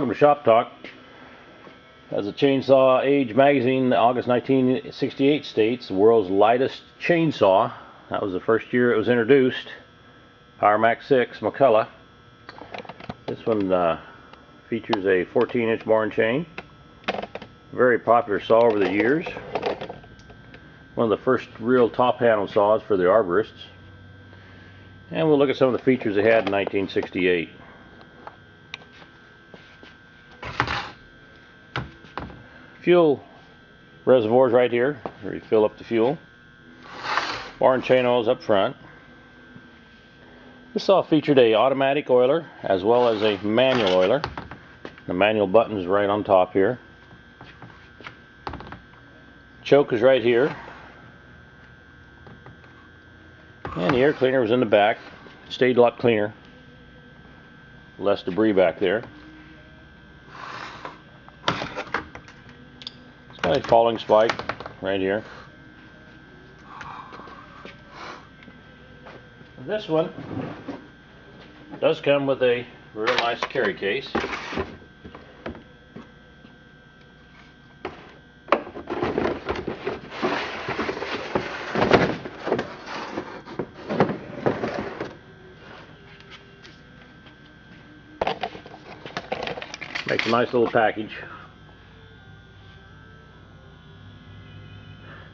Welcome to Shop Talk. As the Chainsaw Age magazine, August 1968 states, the world's lightest chainsaw. That was the first year it was introduced. Power Mac 6 McCulloch. This one features a 14-inch boring chain. Very popular saw over the years. One of the first real top handle saws for the arborists. And we'll look at some of the features they had in 1968. Fuel reservoirs right here, where you fill up the fuel. Bar and chain oils up front. This saw featured a automatic oiler as well as a manual oiler. The manual button is right on top here. Choke is right here. And the air cleaner was in the back. It stayed a lot cleaner. Less debris back there. Got a falling spike right here. This one does come with a real nice carry case. Makes a nice little package.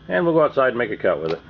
And we'll go outside and make a cut with it.